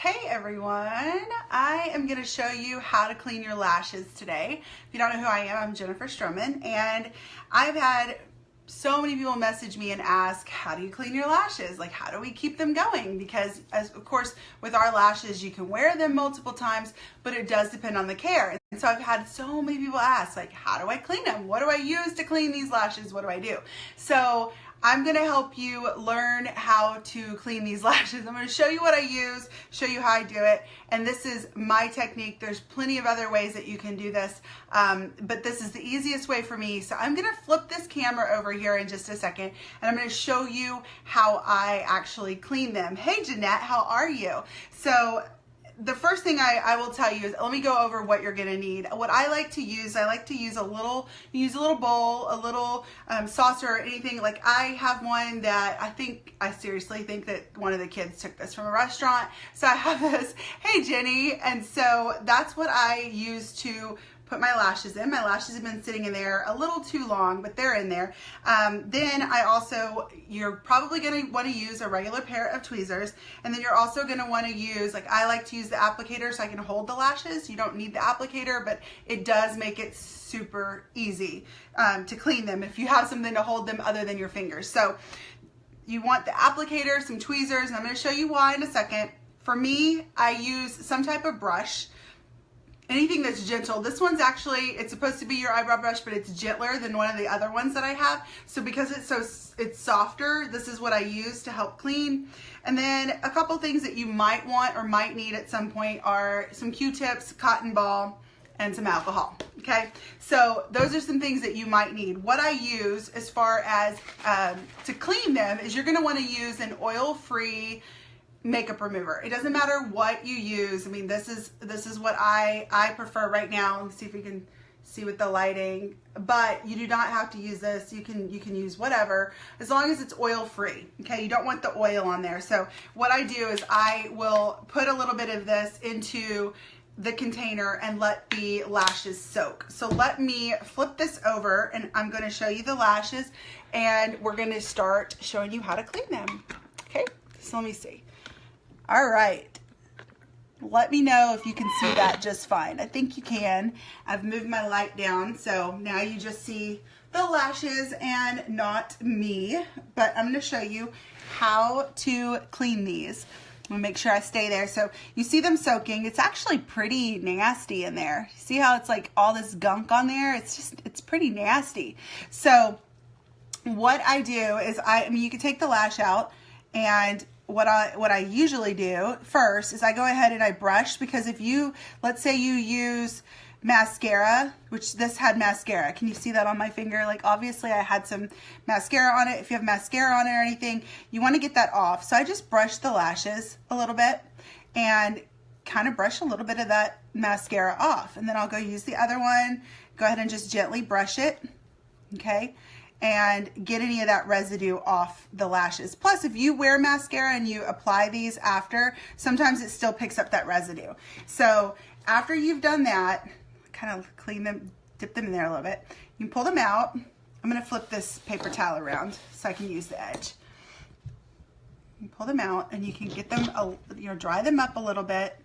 Hey everyone, I am going to show you how to clean your lashes today. If you don't know who I am, I'm Jennifer Stroman, and I've had so many people message me and ask, how do you clean your lashes? Like, how do we keep them going? Because of course, with our lashes, you can wear them multiple times, but it does depend on the care. And so I've had so many people ask, like, how do I clean them? What do I use to clean these lashes? What do I do? So I'm gonna help you learn how to clean these lashes. I'm gonna show you what I use, show you how I do it, and this is my technique. There's plenty of other ways that you can do this, but this is the easiest way for me. So I'm gonna flip this camera over here in just a second, and I'm gonna show you how I actually clean them. Hey Jeanette, how are you? So the first thing I will tell you is, let me go over what you're gonna need. What I like to use a little bowl, a little saucer, or anything. Like, I have one that I seriously think that one of the kids took this from a restaurant. So I have this, hey Jenny, and so that's what I use to put my lashes in. My lashes have been sitting in there a little too long, but they're in there. Then you're probably gonna wanna use a regular pair of tweezers, and then you're also gonna wanna use, like, I like to use the applicator so I can hold the lashes. You don't need the applicator, but it does make it super easy to clean them if you have something to hold them other than your fingers. So you want the applicator, some tweezers, and I'm gonna show you why in a second. For me, I use some type of brush. Anything that's gentle. This one's actually, it's supposed to be your eyebrow brush, but it's gentler than one of the other ones that I have. So because it's softer, this is what I use to help clean. And then a couple things that you might want or might need at some point are some Q-tips, cotton ball, and some alcohol. Okay, so those are some things that you might need. What I use as far as to clean them is, you're gonna wanna use an oil-free makeup remover. It doesn't matter what you use. I mean, this is what I prefer right now. Let's see if we can see with the lighting, but you do not have to use this. You can use whatever, as long as it's oil free. Okay, you don't want the oil on there. So what I do is I will put a little bit of this into the container and let the lashes soak. So let me flip this over, and I'm going to show you the lashes, and we're going to start showing you how to clean them. Okay, so let me see. All right, let me know if you can see that just fine. I think you can. I've moved my light down, so now you just see the lashes and not me, but I'm gonna show you how to clean these. I'm gonna make sure I stay there. So you see them soaking. It's actually pretty nasty in there. See how it's like all this gunk on there? It's pretty nasty. So what I do is, I mean, you can take the lash out, and what I usually do first is I go ahead and I brush, because if you, let's say you use mascara, which this had mascara. Can you see that on my finger? Like, obviously I had some mascara on it. If you have mascara on it or anything, you want to get that off. So I just brush the lashes a little bit and kind of brush a little bit of that mascara off. And then I'll go use the other one, go ahead and just gently brush it, okay? And get any of that residue off the lashes. Plus, if you wear mascara and you apply these after, sometimes it still picks up that residue. So after you've done that, kind of clean them, dip them in there a little bit. You can pull them out. I'm gonna flip this paper towel around so I can use the edge. You pull them out, and you can get them, dry them up a little bit.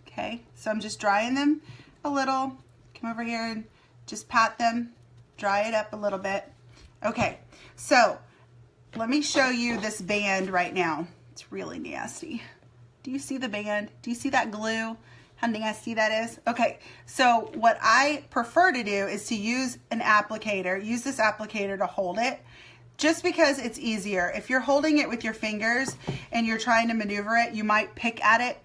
Okay, so I'm just drying them a little. Come over here and just pat them. Dry it up a little bit. Okay, so let me show you this band right now. It's really nasty. Do you see the band? Do you see that glue? How nasty that is? Okay, so what I prefer to do is to use an applicator. Use this applicator to hold it, just because it's easier. If you're holding it with your fingers and you're trying to maneuver it, you might pick at it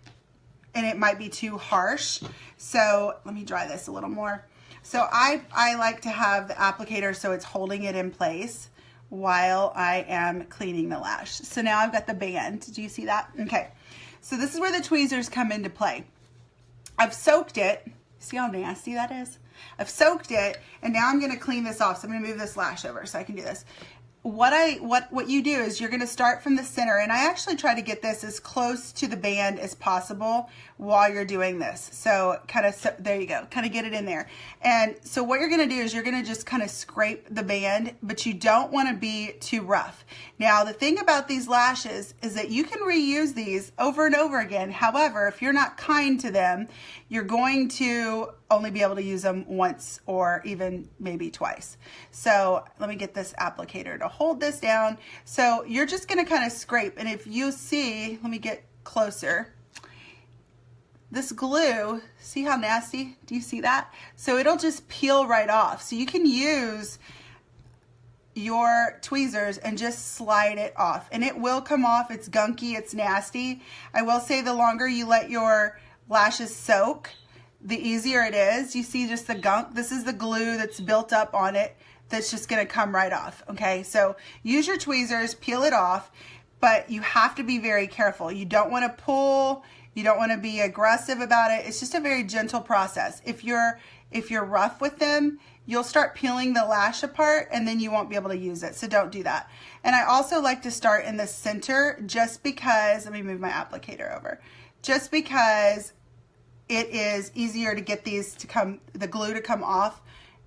and it might be too harsh. So let me dry this a little more. So I like to have the applicator so it's holding it in place while I am cleaning the lash. So now I've got the band. Do you see that? Okay. So this is where the tweezers come into play. I've soaked it. See how nasty that is? I've soaked it, and now I'm going to clean this off. So I'm going to move this lash over so I can do this. what you do is you're going to start from the center, and I actually try to get this as close to the band as possible while you're doing this. So there you go, kind of get it in there. And so what you're going to do is you're going to just kind of scrape the band, but you don't want to be too rough. Now the thing about these lashes is that you can reuse these over and over again. However, if you're not kind to them, you're going to only be able to use them once or even maybe twice. So let me get this applicator to hold this down. So you're just going to kind of scrape, and if you see, let me get closer, this glue, see how nasty? Do you see that? So it'll just peel right off. So you can use your tweezers and just slide it off, and it will come off. It's gunky, it's nasty. I will say the longer you let your lashes soak, the easier it is. You see just the gunk? This is the glue that's built up on it that's just gonna come right off, okay? So use your tweezers, peel it off, but you have to be very careful. You don't wanna pull, you don't wanna be aggressive about it. It's just a very gentle process. If you're rough with them, you'll start peeling the lash apart and then you won't be able to use it, so don't do that. And I also like to start in the center just because, let me move my applicator over, just because it is easier to get these to come, the glue to come off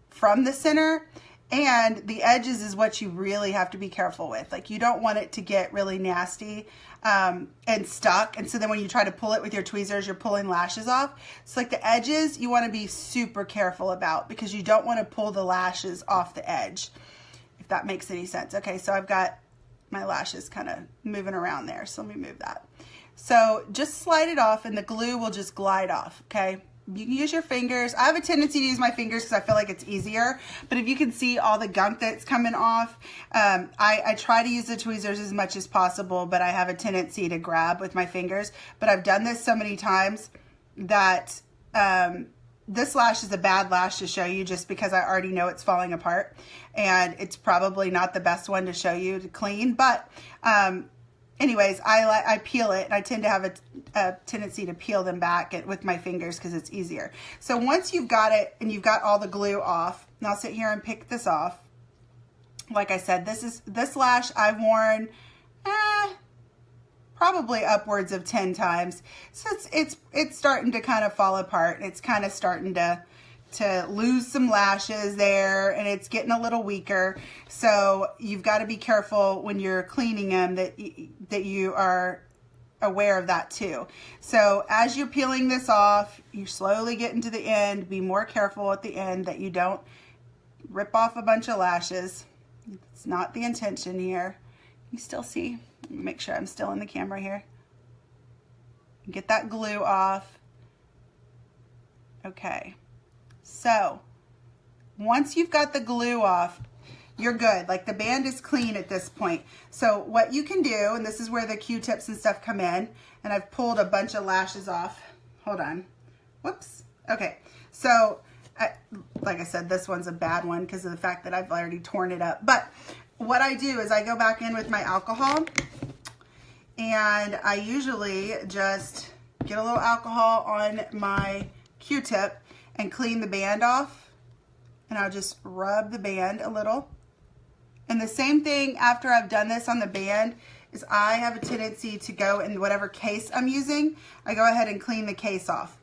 from the center, and the edges is what you really have to be careful with. Like, you don't want it to get really nasty and stuck, and so then when you try to pull it with your tweezers, you're pulling lashes off. So like the edges, you want to be super careful about, because you don't want to pull the lashes off the edge, if that makes any sense. Okay, so I've got my lashes kind of moving around there, so let me move that. So just slide it off and the glue will just glide off, okay? You can use your fingers. I have a tendency to use my fingers because I feel like it's easier, but if you can see all the gunk that's coming off, I try to use the tweezers as much as possible, but I have a tendency to grab with my fingers. But I've done this so many times that this lash is a bad lash to show you just because I already know it's falling apart, and it's probably not the best one to show you to clean, but anyways, I peel it, and I tend to have a tendency to peel them back with my fingers because it's easier. So once you've got it and you've got all the glue off, and I'll sit here and pick this off. Like I said, this lash I've worn probably upwards of 10 times. So it's starting to kind of fall apart. It's kind of starting to lose some lashes there, and it's getting a little weaker. So you've got to be careful when you're cleaning them that you are aware of that too. So as you're peeling this off, you slowly get into the end. Be more careful at the end that you don't rip off a bunch of lashes. It's not the intention here. You still see? Make sure I'm still in the camera here. Get that glue off. Okay. So once you've got the glue off, you're good. Like, the band is clean at this point. So what you can do, and this is where the Q-tips and stuff come in, and I've pulled a bunch of lashes off. Hold on. Whoops. Okay. So like I said, this one's a bad one because of the fact that I've already torn it up. But what I do is I go back in with my alcohol, and I usually just get a little alcohol on my Q-tip and clean the band off, and I'll just rub the band a little. And the same thing after I've done this on the band is I have a tendency to go in whatever case I'm using, I go ahead and clean the case off,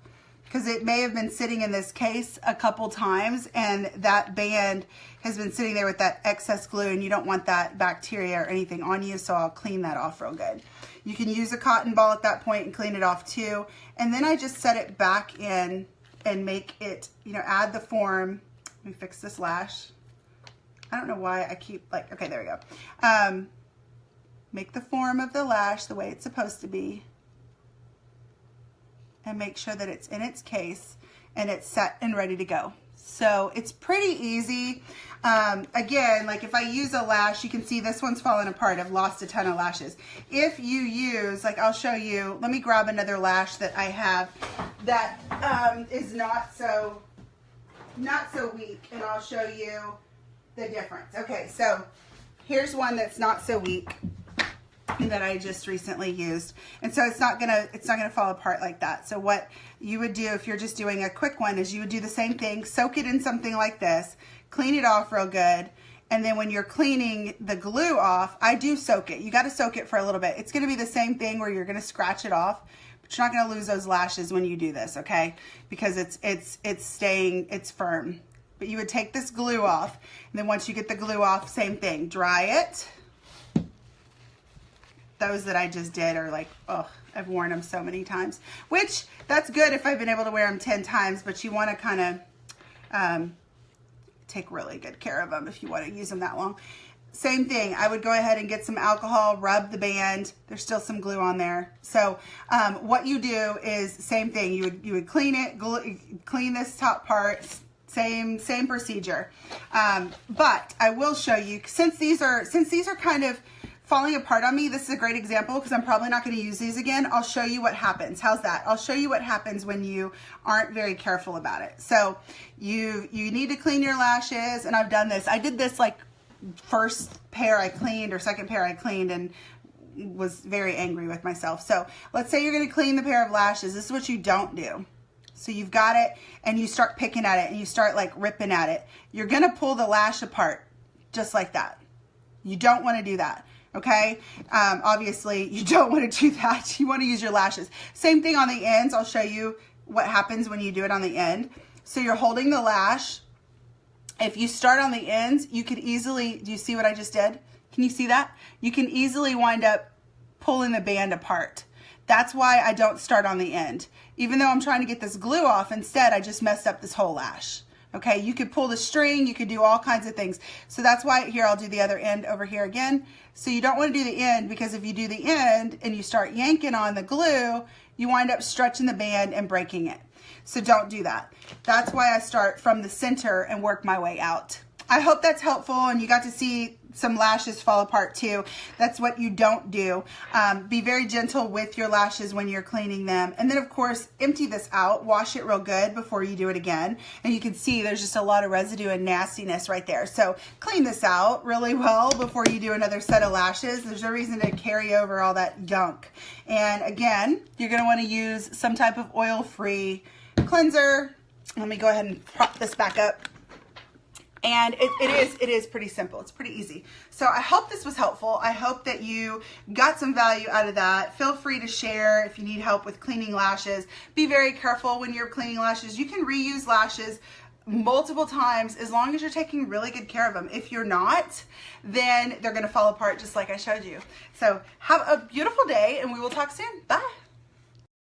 because it may have been sitting in this case a couple times, and that band has been sitting there with that excess glue, and you don't want that bacteria or anything on you, so I'll clean that off real good. You can use a cotton ball at that point and clean it off too. And then I just set it back in and make it, you know, add the form. Let me fix this lash. I don't know why I keep, like, okay, there we go. Make the form of the lash the way it's supposed to be, and make sure that it's in its case and it's set and ready to go. So it's pretty easy. Again, like if I use a lash, you can see this one's falling apart. I've lost a ton of lashes. If you use, like, I'll show you, let me grab another lash that I have that is not so weak, and I'll show you the difference. Okay, so here's one that's not so weak that I just recently used, and so it's not gonna fall apart like that. So what you would do if you're just doing a quick one is you would do the same thing, soak it in something like this, clean it off real good, And then when you're cleaning the glue off, I do soak it. You got to soak it for a little bit. It's going to be the same thing where you're going to scratch it off, but you're not going to lose those lashes when you do this, okay? Because it's staying, it's firm. But you would take this glue off, and then once you get the glue off, same thing, dry it. Those that I just did are like, oh, I've worn them so many times, which that's good if I've been able to wear them 10 times, but you want to kind of take really good care of them if you want to use them that long. Same thing, I would go ahead and get some alcohol, rub the band. There's still some glue on there. So what you do is same thing. You would clean it, clean this top part. Same procedure. But I will show you, since these are kind of falling apart on me, this is a great example because I'm probably not going to use these again. I'll show you what happens. How's that? I'll show you what happens when you aren't very careful about it. So you need to clean your lashes, and I've done this. I did this like first pair I cleaned or second pair I cleaned and was very angry with myself. So let's say you're going to clean the pair of lashes. This is what you don't do. So you've got it and you start picking at it and you start like ripping at it. You're going to pull the lash apart just like that. You don't want to do that. Okay. Obviously you don't want to do that. You want to use your lashes. Same thing on the ends. I'll show you what happens when you do it on the end. So you're holding the lash. If you start on the ends, you could easily, do you see what I just did? Can you see that? You can easily wind up pulling the band apart. That's why I don't start on the end. Even though I'm trying to get this glue off, instead I just messed up this whole lash. Okay, you could pull the string, you could do all kinds of things. So that's why here I'll do the other end over here again. So you don't want to do the end, because if you do the end and you start yanking on the glue, you wind up stretching the band and breaking it. So don't do that. That's why I start from the center and work my way out. I hope that's helpful and you got to see some lashes fall apart too. That's what you don't do. Be very gentle with your lashes when you're cleaning them. And then of course, empty this out, wash it real good before you do it again. And you can see there's just a lot of residue and nastiness right there. So clean this out really well before you do another set of lashes. There's no reason to carry over all that gunk. And again, you're gonna wanna use some type of oil-free cleanser. Let me go ahead and prop this back up. And it is pretty simple. It's pretty easy. So I hope this was helpful. I hope that you got some value out of that. Feel free to share if you need help with cleaning lashes. Be very careful when you're cleaning lashes. You can reuse lashes multiple times as long as you're taking really good care of them. If you're not, then they're going to fall apart just like I showed you. So have a beautiful day and we will talk soon. Bye.